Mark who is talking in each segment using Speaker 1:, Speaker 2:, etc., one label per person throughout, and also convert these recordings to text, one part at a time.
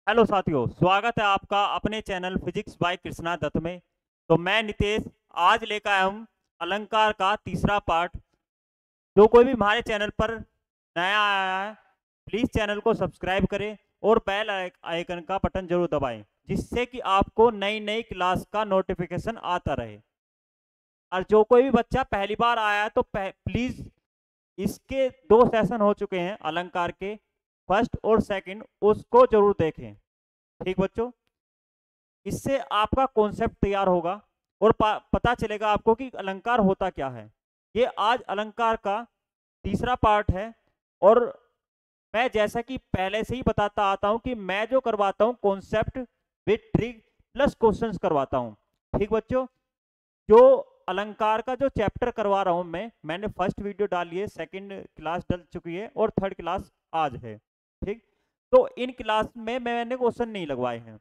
Speaker 1: Hello साथियों, स्वागत है आपका अपने channel physics by Krishna Dutt में। तो मैं नितेश आज लेकर आया हूँ अलंकार का तीसरा पार्ट। जो कोई भी हमारे चैनल पर नया आया है, प्लीज चैनल को सब्सक्राइब करें और बेल आइकन का बटन जरूर दबाएं, जिससे कि आपको नई नई क्लास का नोटिफिकेशन आता रहे। और जो कोई भी बच्चा पहली बार आया है तो प्लीज, इसके 2 सेशन हो चुके हैं अलंकार के, फर्स्ट और सेकंड, उसको जरूर देखें। ठीक बच्चों, इससे आपका कॉन्सेप्ट तैयार होगा और पता चलेगा आपको कि अलंकार होता क्या है। ये आज अलंकार का तीसरा पार्ट है। और मैं जैसा कि पहले से ही बताता आता हूं कि मैं जो करवाता हूं concept with trick plus questions करवाता हूं। ठीक बच्चों, जो अलंकार का जो चैप्टर करवा रहा हूं मैंने फर्स्ट वीडियो डाली है, सेकंड क्लास डल चुकी है और थर्ड क्लास आज है। ठीक, तो इन क्लास में मैंने क्वेश्चन नहीं लगवाए हैं।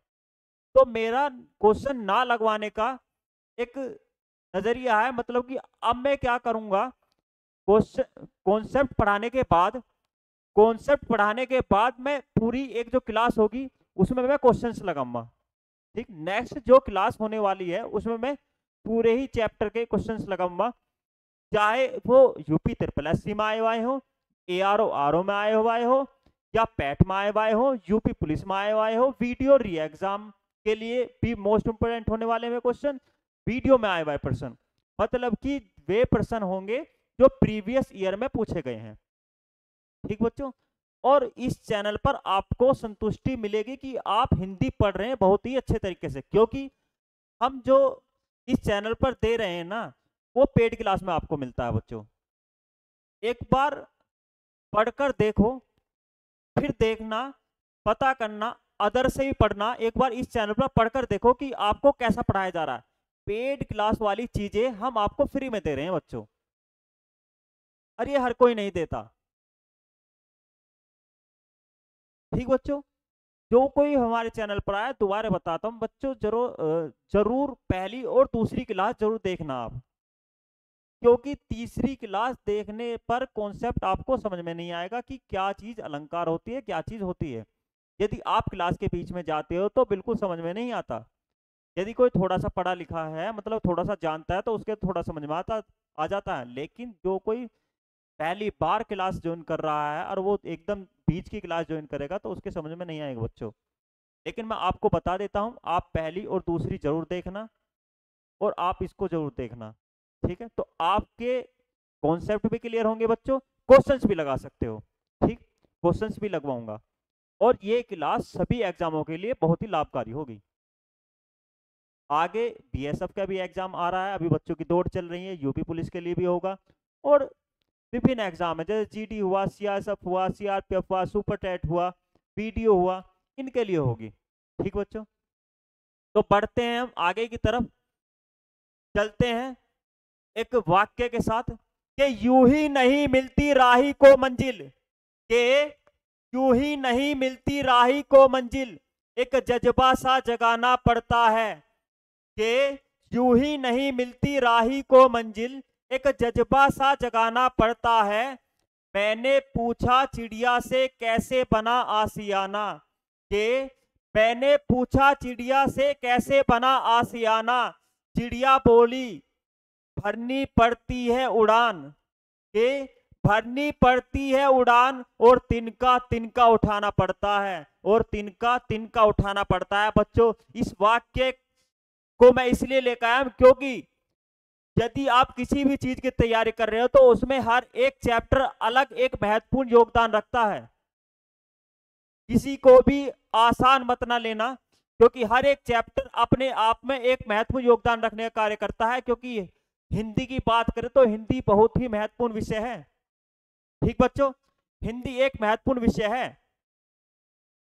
Speaker 1: तो मेरा क्वेश्चन ना लगवाने का एक नजरिया है, मतलब कि अब मैं क्या करूंगा, क्वेश्चन कॉन्सेप्ट पढ़ाने के बाद मैं पूरी एक जो क्लास होगी उसमें मैं क्वेश्चंस लगाऊंगा। ठीक, नेक्स्ट जो क्लास होने वाली है उसमें मैं पूरे ही चैप्टर के क्वेश्चंस लगाऊंगा, चाहे वो यूपी ट्रिपल एस सी में आए हुए हो, ए आर ओ में आए हुए हो, या पैट में आए हुए हो, यूपी पुलिस में आए हुए हो, वीडियो री एग्जाम के लिए भी मोस्ट इंपोर्टेंट होने वाले में क्वेश्चन, वीडियो में आए हुए प्रश्न, मतलब कि वे प्रश्न होंगे जो प्रीवियस ईयर में पूछे गए हैं। ठीक बच्चों, और इस चैनल पर आपको संतुष्टि मिलेगी कि आप हिंदी पढ़ रहे हैं बहुत ही अच्छे तरीके से, क्योंकि हम जो इस चैनल पर दे रहे हैं ना, वो पेड क्लास में आपको मिलता है बच्चों। एक बार पढ़कर देखो, फिर देखना, पता करना, अदर से भी पढ़ना। एक बार इस चैनल पर पढ़कर देखो कि आपको कैसा पढ़ाया जा रहा है। पेड क्लास वाली चीजें हम आपको फ्री में दे रहे हैं बच्चों, और ये हर कोई नहीं देता। ठीक बच्चों, जो कोई हमारे चैनल पर आया, दोबारा बताता हूँ बच्चों, जरूर जरूर पहली और दूसरी क्लास जरूर देखना आप, क्योंकि तीसरी क्लास देखने पर कॉन्सेप्ट आपको समझ में नहीं आएगा कि क्या चीज अलंकार होती है, क्या चीज होती है। यदि आप क्लास के बीच में जाते हो तो बिल्कुल समझ में नहीं आता। यदि कोई थोड़ा सा पढ़ा लिखा है, मतलब थोड़ा सा जानता है, तो उसके थोड़ा समझ में आ जाता है। लेकिन जो कोई पहली बार क्लास ज्वाइन कर रहा है और वो एकदम बीच की क्लास ज्वाइन करेगा तो उसके समझ में नहीं आएगा बच्चों। लेकिन मैं आपको बता देता हूँ, आप पहली और दूसरी जरूर देखना और आप इसको जरूर देखना। ठीक है, तो आपके कॉन्सेप्ट भी क्लियर होंगे बच्चों, क्वेश्चंस भी लगा सकते हो। ठीक, क्वेश्चंस भी लगवाऊंगा, और ये क्लास सभी एग्जामों के लिए बहुत ही लाभकारी होगी। आगे बीएसएफ का भी एग्जाम आ रहा है, अभी बच्चों की दौड़ चल रही है, यूपी पुलिस के लिए भी होगा, और विभिन्न एग्जाम है, जैसे जीडी हुआ, सीआरएसएफ हुआ, सीआरपीएफ हुआ, सुपर टेट हुआ, वीडियो हुआ, इनके लिए होगी। ठीक बच्चों, तो बढ़ते हैं हम आगे की तरफ, चलते हैं एक वाक्य के साथ, कि यूं ही नहीं मिलती राही को मंजिल, के यूं ही नहीं मिलती राही को मंजिल, एक जज्बा सा जगाना पड़ता है। कि यूं ही नहीं मिलती राही को मंजिल, एक जज्बा सा जगाना पड़ता है। मैंने पूछा चिड़िया से कैसे बना आसियाना, के मैंने पूछा चिड़िया से कैसे बना आसियाना, चिड़िया बोली भरनी पड़ती है उड़ान, के भरनी पड़ती है उड़ान, और तिनका तिनका उठाना पड़ता है, और तिनका तिनका उठाना पड़ता है। बच्चों, इस वाक्य को मैं इसलिए लेकर आया क्योंकि यदि आप किसी भी चीज की तैयारी कर रहे हो तो उसमें हर एक चैप्टर अलग एक महत्वपूर्ण योगदान रखता है। किसी को भी आसान मत ना लेना, क्योंकि हर एक चैप्टर अपने आप में एक महत्वपूर्ण योगदान रखने का कार्य करता है। क्योंकि हिंदी की बात करें तो हिंदी बहुत ही महत्वपूर्ण विषय है। ठीक बच्चों, हिंदी एक महत्वपूर्ण विषय है।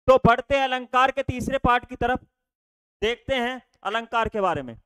Speaker 1: तो बढ़ते हैं अलंकार के तीसरे पार्ट की तरफ, देखते हैं अलंकार के बारे में।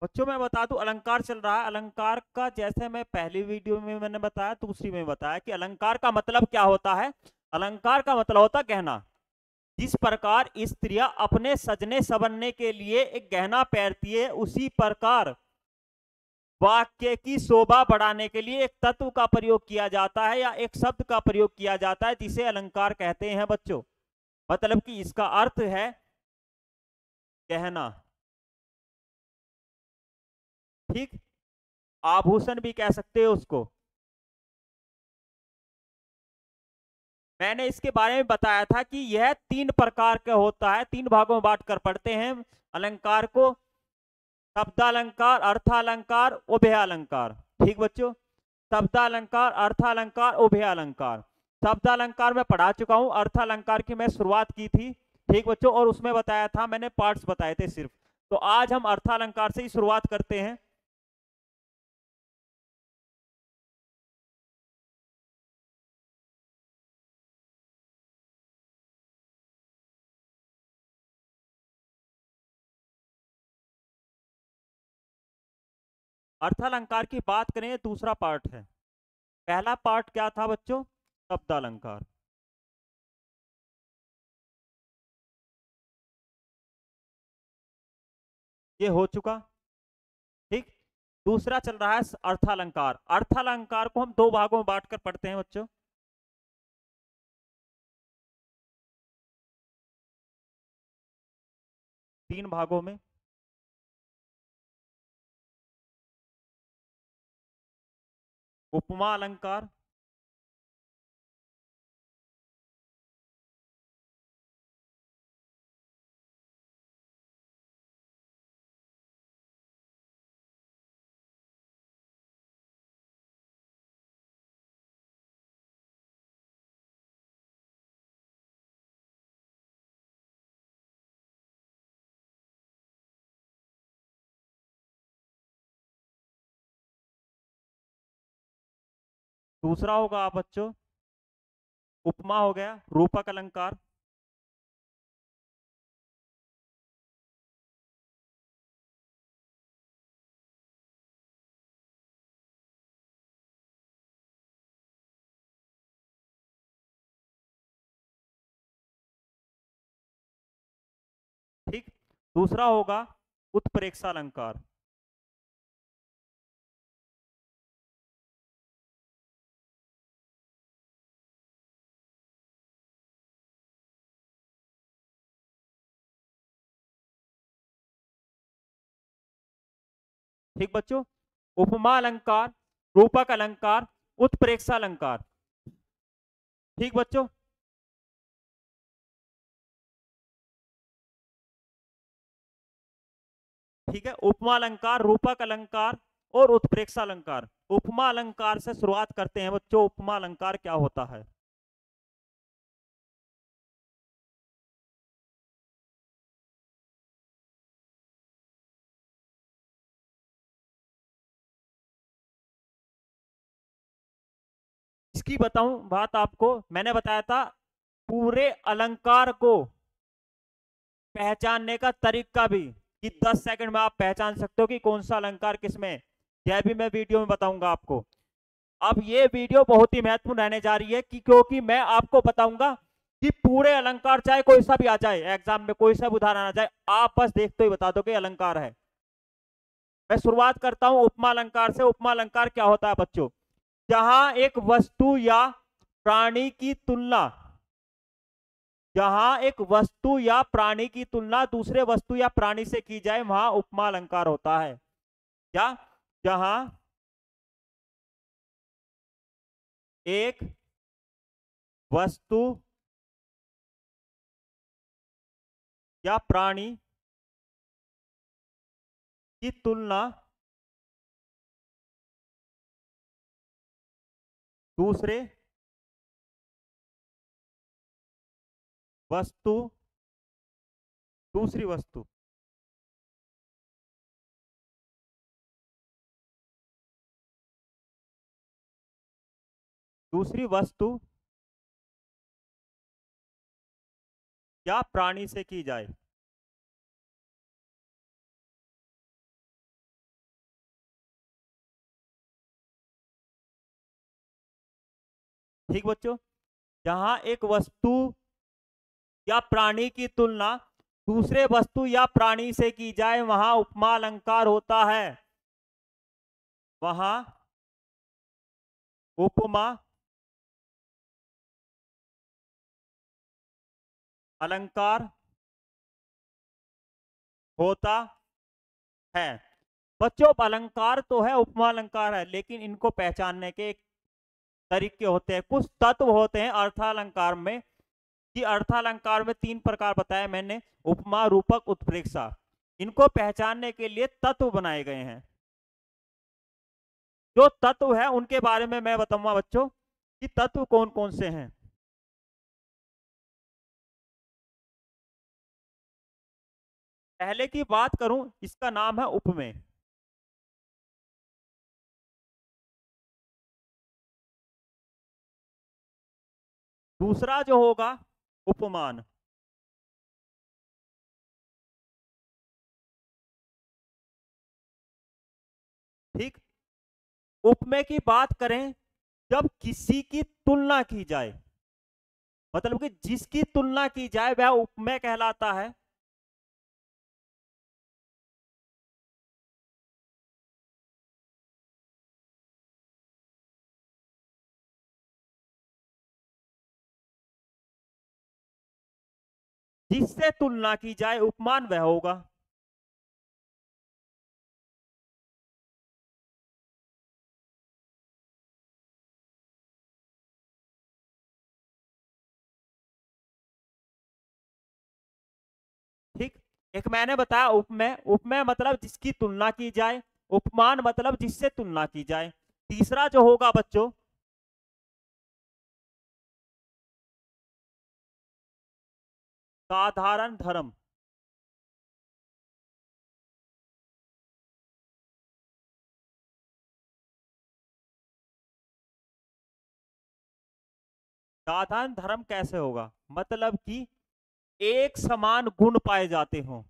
Speaker 1: बच्चों मैं बता दूं, अलंकार चल रहा है। अलंकार का जैसे मैं पहली वीडियो में मैंने बताया, दूसरी में बताया कि अलंकार का मतलब क्या होता है। अलंकार का मतलब होता है गहना। जिस प्रकार स्त्रियां अपने सजने संवरने के लिए एक गहना पहनती है, उसी प्रकार वाक्य की शोभा बढ़ाने के लिए एक तत्व का प्रयोग किया जाता है या एक शब्द का प्रयोग किया जाता है, जिसे अलंकार कहते हैं बच्चों। मतलब कि इसका अर्थ है गहना। ठीक, आभूषण भी कह सकते हो उसको। मैंने इसके बारे में बताया था कि यह 3 प्रकार का होता है, 3 भागों में बांट कर पढ़ते हैं अलंकार को। शब्दालंकार, अर्थालंकार, उभयालंकार। ठीक बच्चों, शब्दालंकार, अर्थालंकार, उभयालंकार। शब्दालंकार में पढ़ा चुका हूं, अर्थालंकार की मैं शुरुआत की थी। ठीक बच्चों, और उसमें बताया था, मैंने पार्ट्स बताए थे सिर्फ। तो आज हम अर्थालंकार से ही शुरुआत करते हैं। अर्थालंकार की बात करें, दूसरा पार्ट है। पहला पार्ट क्या था बच्चों? शब्दालंकार। ये हो चुका। ठीक, दूसरा चल रहा है अर्थालंकार। अर्थालंकार को हम 2 भागों में बांट कर पढ़ते हैं बच्चों। 3 भागों में। उपमा अलंकार, दूसरा होगा आप बच्चों, उपमा हो गया, रूपक अलंकार। ठीक, दूसरा होगा उत्प्रेक्षा अलंकार। ठीक बच्चों, उपमा अलंकार, रूपक अलंकार, उत्प्रेक्षा अलंकार। ठीक बच्चों, ठीक है, उपमा अलंकार, रूपक अलंकार और उत्प्रेक्षा अलंकार। उपमा अलंकार से शुरुआत करते हैं बच्चों। उपमा अलंकार क्या होता है? इसकी बताऊं बात आपको, मैंने बताया था पूरे अलंकार को पहचानने का तरीका भी, कि 10 सेकंड में आप पहचान सकते हो कि कौन सा अलंकार किसमें, यह भी मैं वीडियो में बताऊंगा आपको। अब ये वीडियो बहुत ही महत्वपूर्ण रहने जा रही है कि क्योंकि मैं आपको बताऊंगा कि पूरे अलंकार, चाहे कोई सा भी आ जाए एग्जाम में, कोई सा भी उदाहरण आ जाए, आप बस देखते ही बता दो कि अलंकार है। मैं शुरुआत करता हूं उपमा अलंकार से। उपमा अलंकार क्या होता है बच्चों? जहां एक वस्तु या प्राणी की तुलना, जहां एक वस्तु या प्राणी की तुलना दूसरे वस्तु या प्राणी से की जाए, वहां उपमा अलंकार होता है। क्या? जहां एक वस्तु या प्राणी की तुलना दूसरे वस्तु, दूसरी वस्तु, दूसरी वस्तु या प्राणी से की जाए। ठीक बच्चों, जहां एक वस्तु या प्राणी की तुलना दूसरे वस्तु या प्राणी से की जाए वहां उपमा अलंकार होता है। वहां उपमा अलंकार होता है। बच्चों अलंकार तो है, उपमा अलंकार है, लेकिन इनको पहचानने के एक तरीके होते हैं, कुछ तत्व होते हैं अर्थालंकार में, कि अर्थालंकार में 3 प्रकार बताए मैंने, उपमा, रूपक, उत्प्रेक्षा। इनको पहचानने के लिए तत्व बनाए गए हैं। जो तत्व है उनके बारे में मैं बताऊंगा बच्चों कि तत्व कौन कौन से हैं। पहले की बात करूं, इसका नाम है उपमेय। दूसरा जो होगा उपमान। ठीक, उपमेय की बात करें जब किसी की तुलना की जाए, मतलब कि जिसकी तुलना की जाए वह उपमेय कहलाता है। जिससे तुलना की जाए उपमान वह होगा। ठीक, एक मैंने बताया उपमेय, उपमेय मतलब जिसकी तुलना की जाए, उपमान मतलब जिससे तुलना की जाए। तीसरा जो होगा बच्चों साधारण धर्म। साधारण धर्म कैसे होगा, मतलब कि एक समान गुण पाए जाते हो,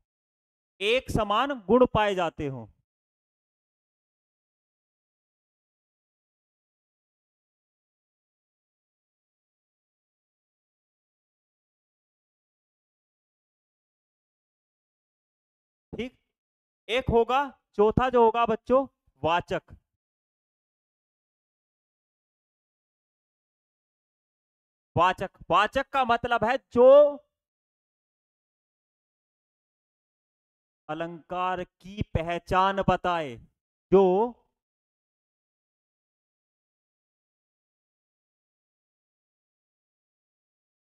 Speaker 1: एक समान गुण पाए जाते हो। ठीक, एक होगा, चौथा जो होगा बच्चों वाचक। वाचक, वाचक का मतलब है जो अलंकार की पहचान बताए, जो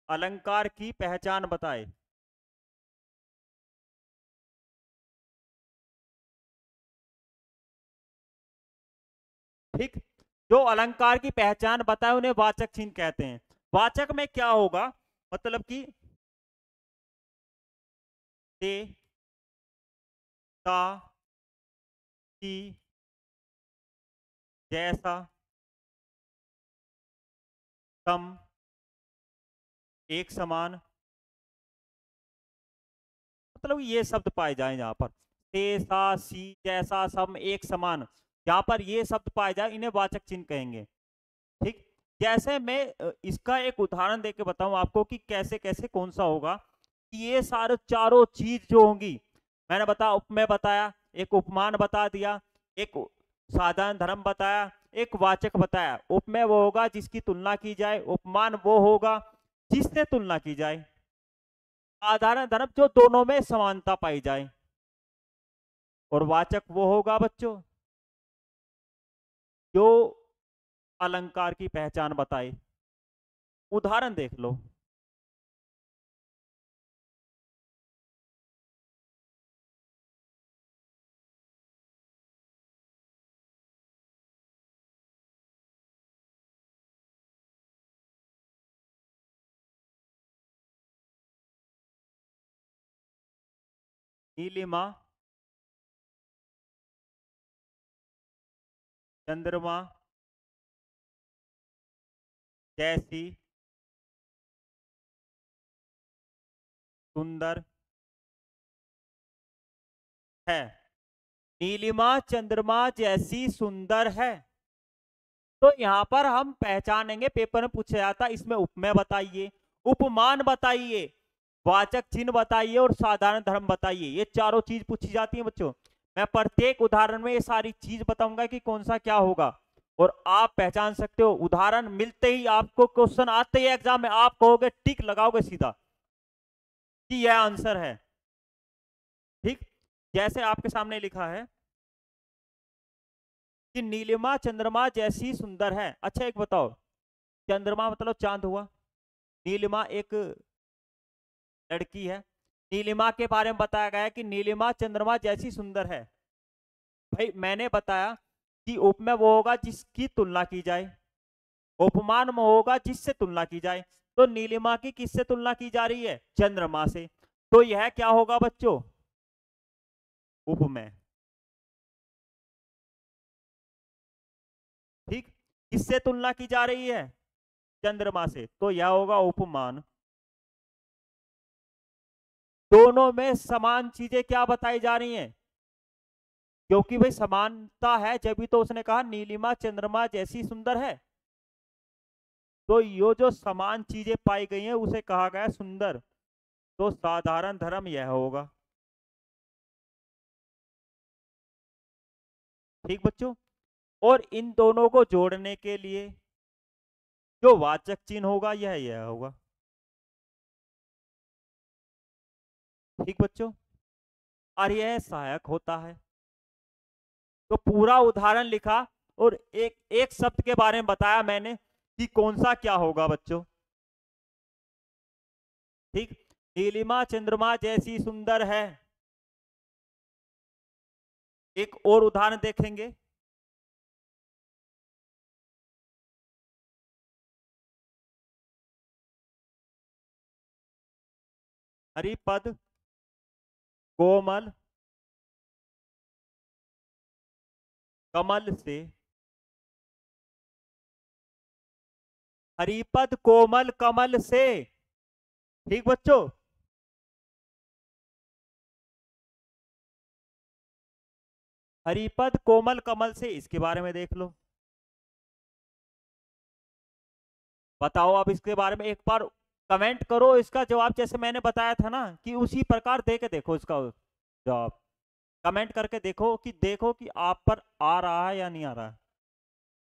Speaker 1: अलंकार की पहचान बताए। ठीक, जो अलंकार की पहचान बताए उन्हें वाचक चिन्ह कहते हैं। वाचक में क्या होगा, मतलब कि ते, ता, की, जैसा, सम, एक समान, मतलब ये शब्द पाए जाए यहाँ पर, ते, सा, सी, जैसा, सम, एक समान, यहाँ पर ये शब्द पाए जाए इन्हें वाचक चिन्ह कहेंगे। ठीक, जैसे मैं इसका एक उदाहरण देके बताऊं आपको कि कैसे कैसे कौन सा होगा, कि ये सारे चारों चीज जो होंगी, मैंने बताया उपमेय बताया, एक उपमान बता दिया, एक साधारण धर्म बताया, एक वाचक बताया। उपमेय वो होगा जिसकी तुलना की जाए, उपमान वो होगा जिससे तुलना की जाए, साधारण धर्म जो दोनों में समानता पाई जाए, और वाचक वो होगा बच्चों जो अलंकार की पहचान बताए। उदाहरण देख लो, नीलिमा, चंद्रमा जैसी सुंदर है। नीलिमा चंद्रमा जैसी सुंदर है। तो यहाँ पर हम पहचानेंगे, पेपर में पूछा जाता है इसमें उपमेय बताइए, उपमान बताइए, वाचक चिन्ह बताइए और साधारण धर्म बताइए। ये चारों चीज पूछी जाती है बच्चों। मैं प्रत्येक उदाहरण में ये सारी चीज बताऊंगा कि कौन सा क्या होगा, और आप पहचान सकते हो। उदाहरण मिलते ही, आपको क्वेश्चन आते ही एग्जाम में, आप कहोगे, टिक लगाओगे सीधा कि यह आंसर है। ठीक, जैसे आपके सामने लिखा है कि नीलिमा चंद्रमा जैसी सुंदर है। अच्छा एक बताओ, चंद्रमा मतलब चांद हुआ, नीलिमा एक लड़की है। नीलिमा के बारे में बताया गया है कि नीलिमा चंद्रमा जैसी सुंदर है। भाई मैंने बताया कि उपमेय वो होगा जिसकी तुलना की जाए, उपमान में होगा जिससे तुलना की जाए। तो नीलिमा की किससे तुलना की जा रही है? चंद्रमा से। तो यह क्या होगा बच्चों? उपमेय। ठीक, किससे तुलना की जा रही है? चंद्रमा से, तो यह होगा उपमान। दोनों में समान चीजें क्या बताई जा रही हैं? क्योंकि भाई समानता है, जब भी तो उसने कहा नीलिमा चंद्रमा जैसी सुंदर है। तो ये जो समान चीजें पाई गई हैं उसे कहा गया सुंदर। तो साधारण धर्म यह होगा। ठीक बच्चों, और इन दोनों को जोड़ने के लिए जो वाचक चिन्ह होगा यह होगा। ठीक बच्चों, और यह सहायक होता है। तो पूरा उदाहरण लिखा और एक एक शब्द के बारे में बताया मैंने कि कौन सा क्या होगा बच्चों। ठीक, नीलिमा चंद्रमा जैसी सुंदर है। एक और उदाहरण देखेंगे। हरिपद कोमल कमल से, हरिपद कोमल कमल से। ठीक बच्चों, हरिपद कोमल कमल से, इसके बारे में देख लो। बताओ अब इसके बारे में एक बार कमेंट करो इसका जवाब, जैसे मैंने बताया था ना कि उसी प्रकार दे के देखो इसका जवाब। कमेंट करके देखो कि आप पर आ रहा है या नहीं आ रहा है।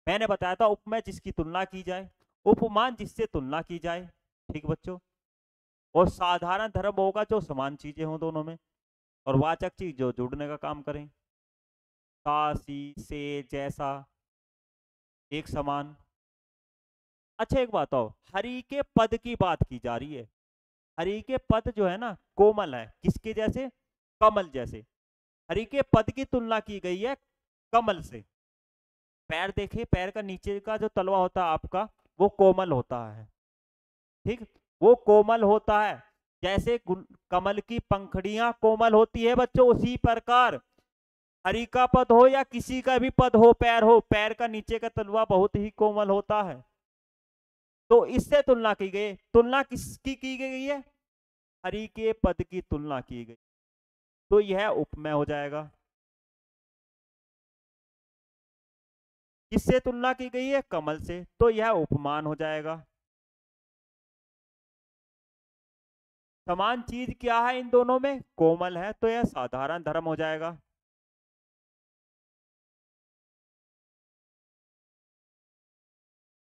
Speaker 1: मैंने बताया था उपमेय जिसकी तुलना की जाए, उपमान जिससे तुलना की जाए। ठीक बच्चों, और साधारण धर्म होगा जो समान चीजें हों दोनों में, और वाचक चीज जो जुड़ने का काम करें। सा सी से जैसा, एक समान। अच्छा एक बात हो, हरि के पद की बात की जा रही है। हरि के पद जो है ना कोमल है, किसके जैसे? कमल जैसे। हरि के पद की तुलना की गई है कमल से। पैर देखे, पैर का नीचे का जो तलवा होता है आपका, वो कोमल होता है। ठीक, वो कोमल होता है। जैसे कमल की पंखड़ियां कोमल होती है बच्चों, उसी प्रकार हरि का पद हो या किसी का भी पद हो, पैर हो, पैर का नीचे का तलवा बहुत ही कोमल होता है। तो इससे तुलना की गई। तुलना किसकी की गई है? हरि के पद की तुलना की गई। तो यह उपमेय हो जाएगा। किससे तुलना की गई है? कमल से, तो यह उपमान हो जाएगा। समान चीज क्या है इन दोनों में? कोमल है, तो यह साधारण धर्म हो जाएगा।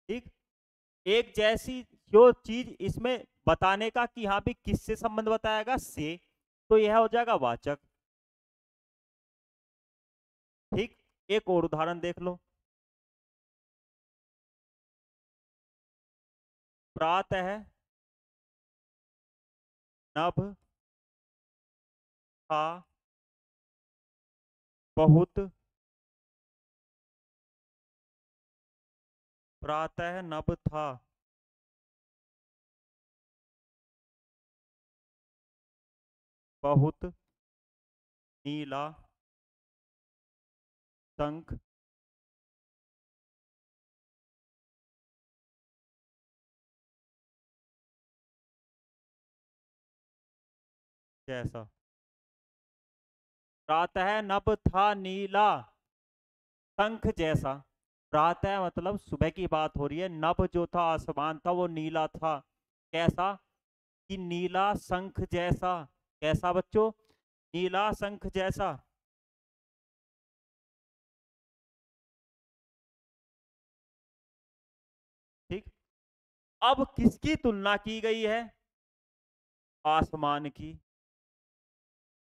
Speaker 1: ठीक, एक जैसी जो चीज इसमें बताने का कि हाँ भी किससे संबंध बताएगा, से, तो यह हो जाएगा वाचक। ठीक, एक और उदाहरण देख लो। प्रातः नभ था बहुत, प्रातः नभ था बहुत, नीला शंख जैसा। प्रातः नभ था नीला शंख जैसा। प्रातः मतलब सुबह की बात हो रही है। नभ जो था आसमान था वो नीला था। कैसा? कि नीला शंख जैसा। कैसा बच्चों? नीला शंख जैसा। ठीक। अब किसकी तुलना की गई है? आसमान की।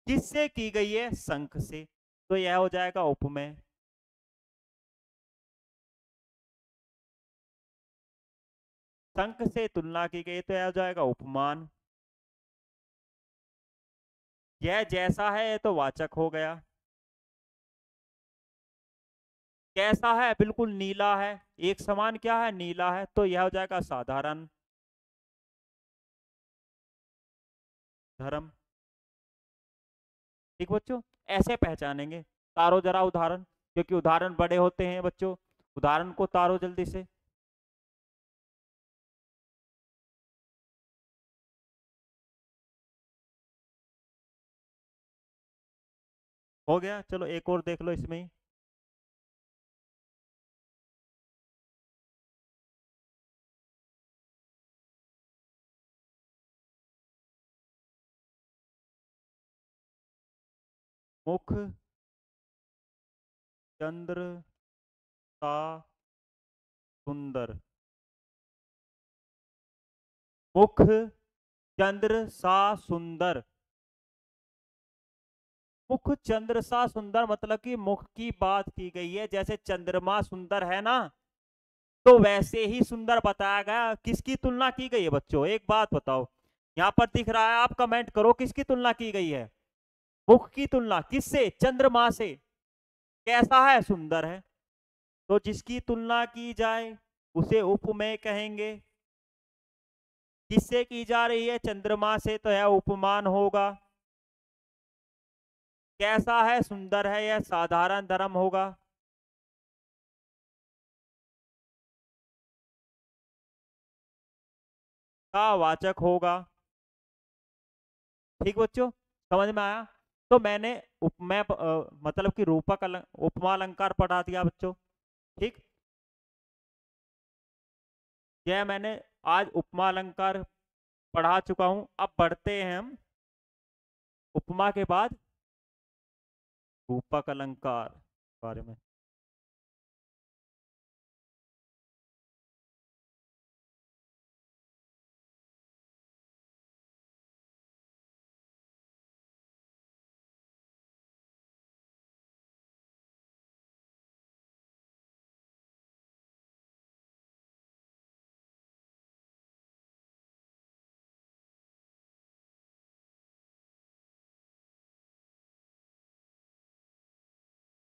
Speaker 1: किससे की गई है? शंख से। तो यह हो जाएगा उपमेय। शंख से तुलना की गई तो यह हो जाएगा उपमान। यह जैसा है ये तो वाचक हो गया। कैसा है? बिल्कुल नीला है। एक समान क्या है? नीला है। तो यह हो जाएगा साधारण। धर्म। ठीक बच्चों। ऐसे पहचानेंगे। तारो जरा उदाहरण, क्योंकि उदाहरण बड़े होते हैं बच्चों। उदाहरण को तारो जल्दी से। हो गया, चलो एक और देख लो इसमें ही। मुख चंद्र सा सुंदर। मुख चंद्र सा सुंदर। मुख चंद्र सा सुंदर मतलब कि मुख की बात की गई है। जैसे चंद्रमा सुंदर है ना, तो वैसे ही सुंदर बताया गया। किसकी तुलना की गई है बच्चों? एक बात बताओ। यहाँ पर दिख रहा है, आप कमेंट करो किसकी तुलना की गई है। मुख की तुलना किससे? चंद्रमा से। कैसा है? सुंदर है। तो जिसकी तुलना की जाए उसे उपमेय कहेंगे। किससे की जा रही है? चंद्रमा से, तो यह उपमान होगा। कैसा है? सुंदर है, यह साधारण धर्म होगा। का वाचक होगा। ठीक बच्चों, समझ में आया? तो मैंने उपमेय मतलब कि रूपक उपमा अलंकार पढ़ा दिया बच्चों। ठीक। यह मैंने आज उपमा अलंकार पढ़ा चुका हूं। अब बढ़ते हैं हम उपमा के बाद रूपक अलंकार बारे में।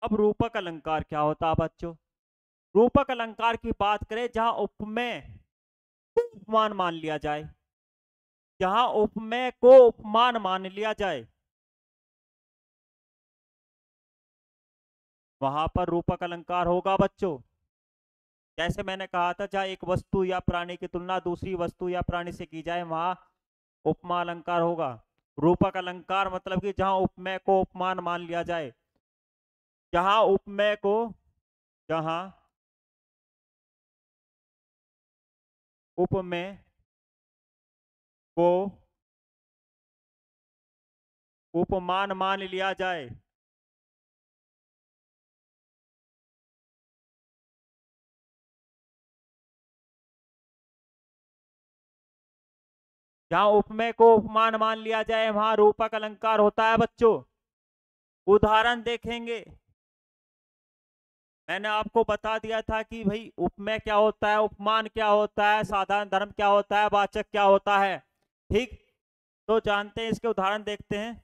Speaker 1: अब रूपक अलंकार क्या होता है बच्चों? रूपक अलंकार की बात करें जहां उपमेय को उपमान मान लिया जाए। जहां उपमेय को उपमान मान लिया जाए वहां पर रूपक अलंकार होगा बच्चों। जैसे मैंने कहा था, जहां एक वस्तु या प्राणी की तुलना दूसरी वस्तु या प्राणी से की जाए वहां उपमा अलंकार होगा। रूपक अलंकार मतलब कि जहां उपमेय को उपमान मान लिया जाए। जहां उपमेय को जहां उपमेय को उपमान मान लिया जाए। जहां उपमेय को उपमान मान लिया जाए वहां रूपक अलंकार होता है बच्चों। उदाहरण देखेंगे। मैंने आपको बता दिया था कि भाई उपमेय क्या होता है, उपमान क्या होता है, साधारण धर्म क्या होता है, वाचक क्या होता है। ठीक। तो जानते हैं, इसके उदाहरण देखते हैं।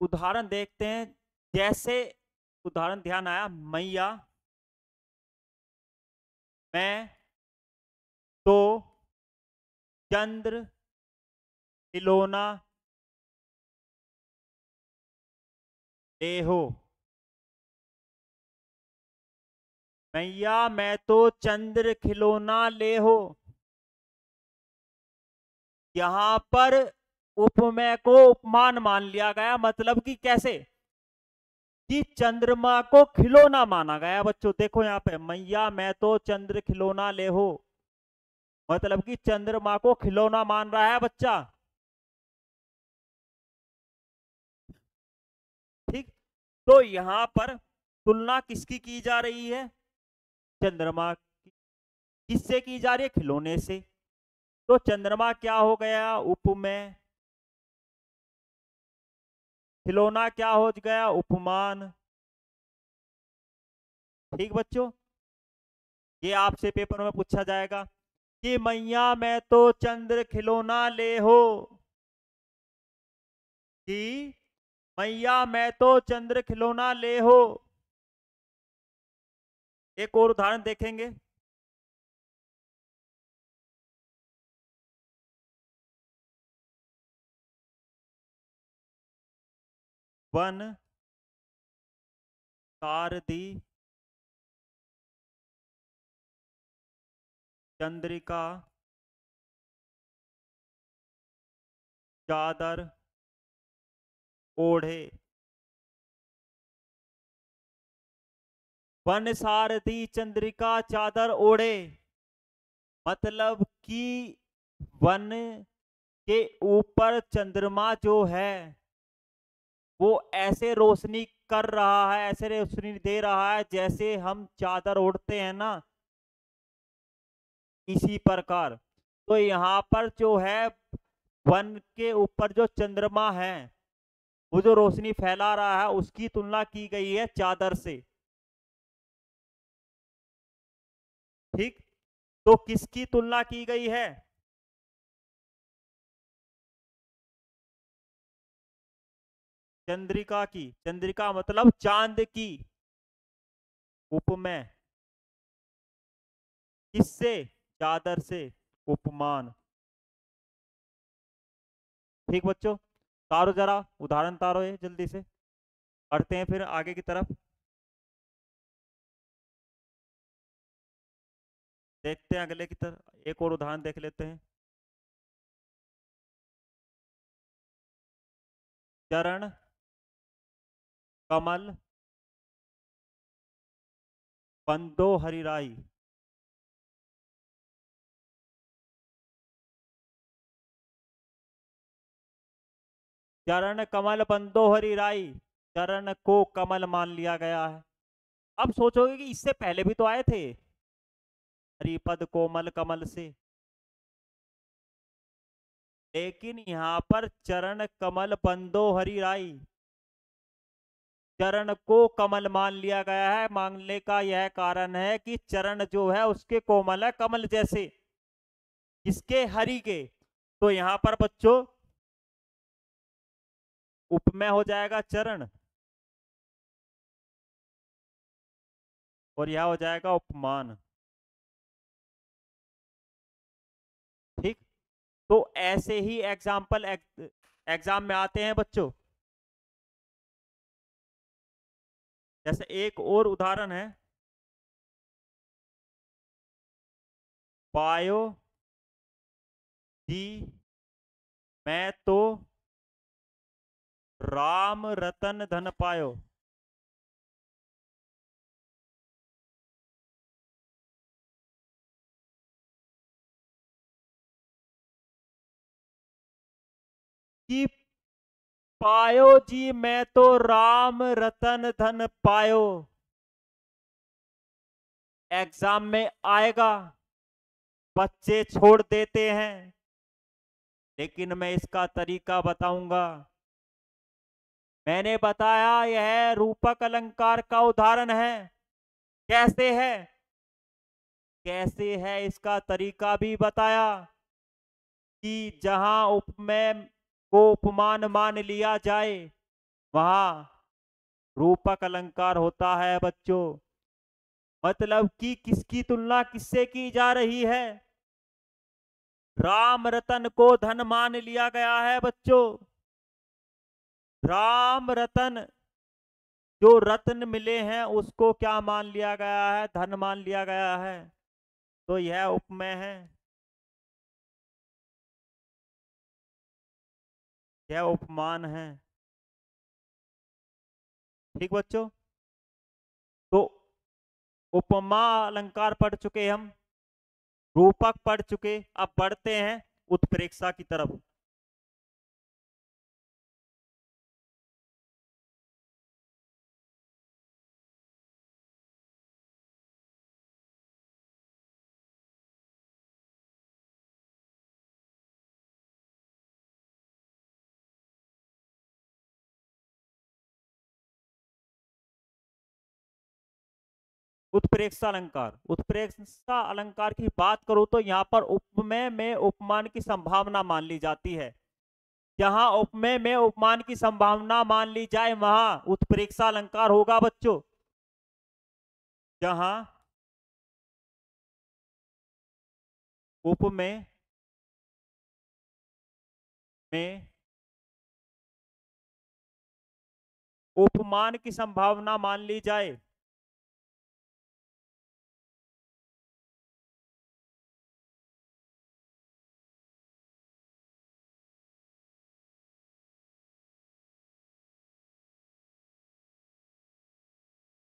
Speaker 1: उदाहरण देखते हैं। जैसे उदाहरण ध्यान आया, मैया मैं तो चंद्र खिलौना ले हो। मैया मैं तो चंद्र खिलौना ले हो। यहां पर उपमेय को उपमान मान लिया गया, मतलब कि कैसे कि चंद्रमा को खिलौना माना गया। बच्चों देखो यहाँ पे, मैया मैं तो चंद्र खिलौना ले हो, मतलब कि चंद्रमा को खिलौना मान रहा है बच्चा। ठीक, तो यहां पर तुलना किसकी की जा रही है? चंद्रमा की। किससे की जा रही है? खिलौने से। तो चंद्रमा क्या हो गया? उपमेय। खिलौना क्या हो गया? उपमान। ठीक बच्चों, ये आपसे पेपर में पूछा जाएगा कि मैया मैं तो चंद्र खिलौना ले हो, कि मैया मैं तो चंद्र खिलौना ले हो। एक और उदाहरण देखेंगे। वन कारदी चंद्रिका चादर ओढ़े। वन सारथी चंद्रिका चादर ओढ़े, मतलब कि वन के ऊपर चंद्रमा जो है वो ऐसे रोशनी कर रहा है, ऐसे रोशनी दे रहा है जैसे हम चादर ओढ़ते हैं ना, इसी प्रकार। तो यहाँ पर जो है वन के ऊपर जो चंद्रमा है वो जो रोशनी फैला रहा है उसकी तुलना की गई है चादर से। ठीक, तो किसकी तुलना की गई है? चंद्रिका की। चंद्रिका मतलब चांद की। उपमेय किससे? चादर से। उपमान। ठीक बच्चों, तारो जरा उदाहरण तारो ये जल्दी से, पढ़ते हैं फिर आगे की तरफ। देखते हैं अगले की तरफ, एक और उदाहरण देख लेते हैं। चरण कमल बंदो हरिराई। चरण कमल बंदो हरिराई, चरण को कमल मान लिया गया है। अब सोचोगे कि इससे पहले भी तो आए थे, हरिपद कोमल कमल से, लेकिन यहाँ पर चरण कमल बंदो हरिराई, चरण को कमल मान लिया गया है। मानने का यह कारण है कि चरण जो है उसके कोमल है, कमल जैसे, किसके? हरि के। तो यहां पर बच्चों उपमेय हो जाएगा चरण, और यह हो जाएगा उपमान। ठीक, तो ऐसे ही एग्जाम्पल एग्जाम में आते हैं बच्चों। जैसे एक और उदाहरण है, पायो जी मैं तो राम रतन धन पायो। कि पायो जी मैं तो राम रतन धन पायो, एग्जाम में आएगा, बच्चे छोड़ देते हैं, लेकिन मैं इसका तरीका बताऊंगा। मैंने बताया यह रूपक अलंकार का उदाहरण है। कैसे है? कैसे है इसका तरीका भी बताया कि जहां उपमेय को उपमान मान लिया जाए वहां रूपक अलंकार होता है बच्चों। मतलब कि किसकी तुलना किससे की जा रही है? राम रतन को धन मान लिया गया है बच्चों। राम रतन जो रत्न मिले हैं उसको क्या मान लिया गया है? धन मान लिया गया है। तो यह उपमेय है। यह उपमान है। ठीक बच्चों, तो उपमा अलंकार पढ़ चुके हम, रूपक पढ़ चुके, अब बढ़ते हैं उत्प्रेक्षा की तरफ। उत्प्रेक्षा अलंकार, उत्प्रेक्षा अलंकार की बात करूं तो यहाँ पर उपमेय में उपमान की संभावना मान ली जाती है। जहां उपमेय में उपमान की संभावना मान ली जाए वहां उत्प्रेक्षा अलंकार होगा बच्चों। जहां उपमेय में उपमान की संभावना मान ली जाए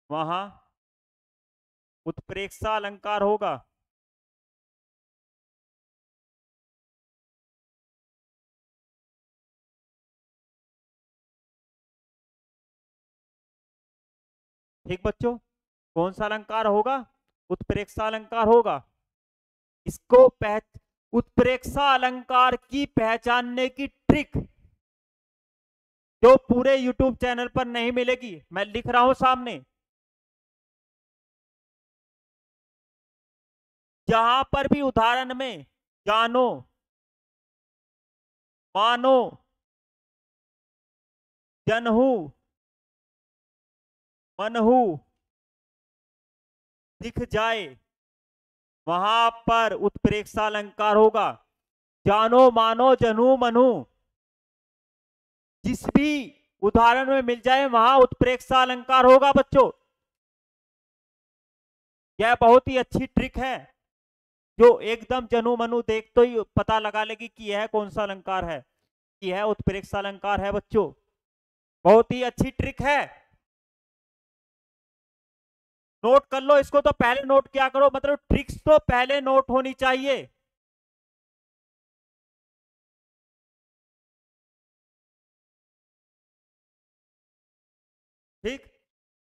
Speaker 1: वहां उत्प्रेक्षा अलंकार होगा। ठीक बच्चों, कौन सा अलंकार होगा? उत्प्रेक्षा अलंकार होगा। इसको उत्प्रेक्षा अलंकार की पहचानने की ट्रिक जो पूरे YouTube चैनल पर नहीं मिलेगी, मैं लिख रहा हूं सामने। जहां पर भी उदाहरण में जानो, मानो, जनहू, मनहू दिख जाए वहां पर उत्प्रेक्षा अलंकार होगा। जानो, मानो, जनू, मनू जिस भी उदाहरण में मिल जाए वहां उत्प्रेक्षा अलंकार होगा बच्चों। यह बहुत ही अच्छी ट्रिक है जो एकदम जनू मनू देख तो ही पता लगा लेगी कि यह कौन सा अलंकार है, कि यह उत्प्रेक्षा अलंकार है बच्चों। बहुत ही अच्छी ट्रिक है, नोट कर लो इसको। तो पहले नोट क्या करो, मतलब ट्रिक्स तो पहले नोट होनी चाहिए। ठीक,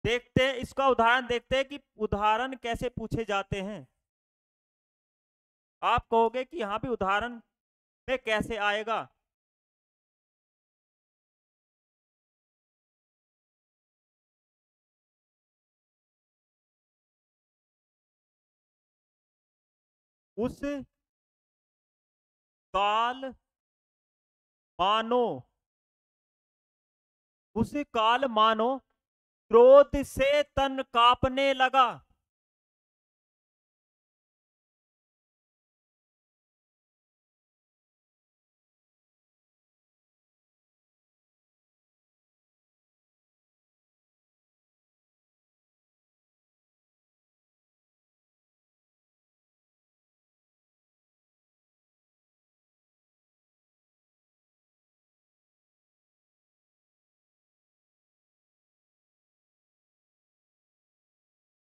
Speaker 1: देखते हैं इसका उदाहरण, देखते हैं कि उदाहरण कैसे पूछे जाते हैं। आप कहोगे कि यहां भी उदाहरण में कैसे आएगा। उस काल मानो, उस काल मानो क्रोध से तन कांपने लगा।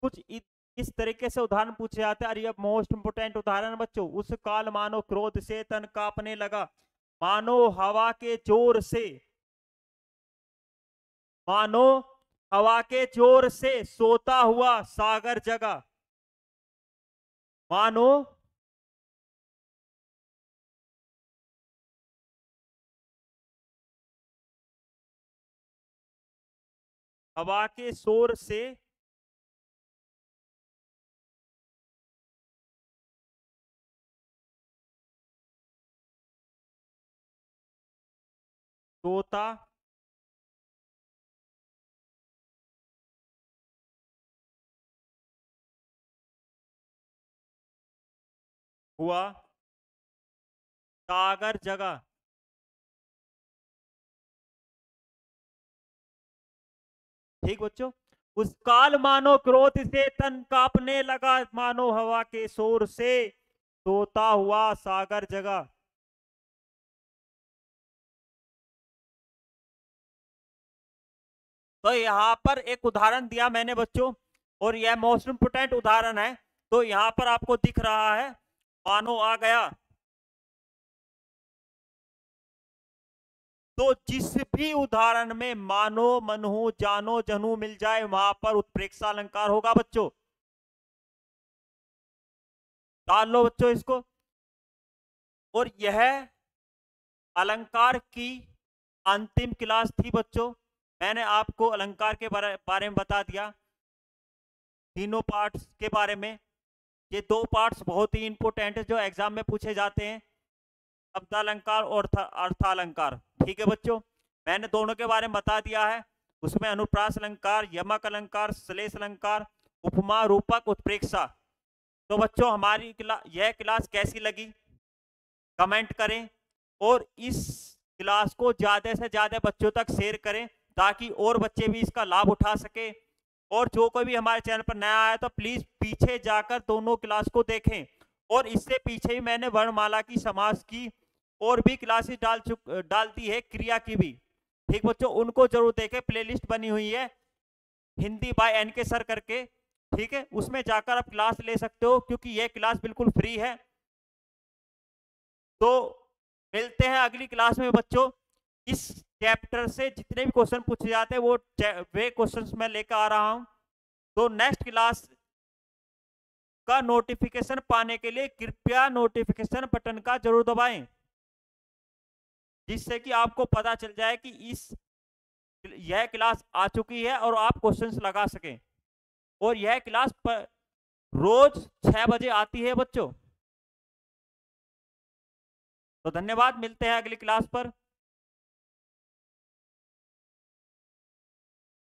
Speaker 1: कुछ इस तरीके से उदाहरण पूछे जाते हैं। और ये मोस्ट इंपोर्टेंट उदाहरण बच्चों, उस काल मानो क्रोध से तन कांपने लगा, मानो हवा के जोर से, मानो हवा के जोर से सोता हुआ सागर जगा, मानो हवा के शोर से सोता हुआ सागर जगा। ठीक बच्चों, उस काल मानो क्रोध से तन कांपने लगा, मानो हवा के शोर से सोता हुआ सागर जगा। तो यहाँ पर एक उदाहरण दिया मैंने बच्चों, और यह मोस्ट इंपोर्टेंट उदाहरण है। तो यहाँ पर आपको दिख रहा है मानो आ गया, तो जिस भी उदाहरण में मानो, मनहु, जानो, जनू मिल जाए वहां पर उत्प्रेक्षा अलंकार होगा बच्चों। डाल लो बच्चों इसको। और यह अलंकार की अंतिम क्लास थी बच्चों। मैंने आपको अलंकार के बारे में बता दिया, तीनों पार्ट्स के बारे में। ये दो पार्ट्स बहुत ही इंपॉर्टेंट है जो एग्जाम में पूछे जाते हैं, शब्दालंकार और अर्थालंकार। ठीक है बच्चों, मैंने दोनों के बारे में बता दिया है। उसमें अनुप्रास अलंकार, यमक अलंकार, श्लेष अलंकार, उपमा, रूपक, उत्प्रेक्षा। तो बच्चों हमारी यह क्लास कैसी लगी कमेंट करें, और इस क्लास को ज्यादा से ज्यादा बच्चों तक शेयर करें ताकि और बच्चे भी इसका लाभ उठा सके। और जो कोई भी हमारे चैनल पर नया आया तो प्लीज पीछे जाकर दोनों क्लास को देखें, और इससे पीछे भी मैंने वर्णमाला की, समास की और भी क्लासेस डाल दी है, क्रिया की भी। ठीक बच्चों, उनको जरूर देखें, प्लेलिस्ट बनी हुई है हिंदी बाय NK सर करके। ठीक है, उसमें जाकर आप क्लास ले सकते हो क्योंकि यह क्लास बिल्कुल फ्री है। तो मिलते हैं अगली क्लास में बच्चों। इस चैप्टर से जितने भी क्वेश्चन पूछे जाते हैं वे क्वेश्चंस मैं लेकर आ रहा हूं। तो नेक्स्ट क्लास का नोटिफिकेशन पाने के लिए कृपया नोटिफिकेशन बटन का जरूर दबाएं, जिससे कि आपको पता चल जाए कि यह क्लास आ चुकी है और आप क्वेश्चंस लगा सकें। और यह क्लास रोज 6 बजे आती है बच्चों। तो धन्यवाद, मिलते हैं अगली क्लास पर।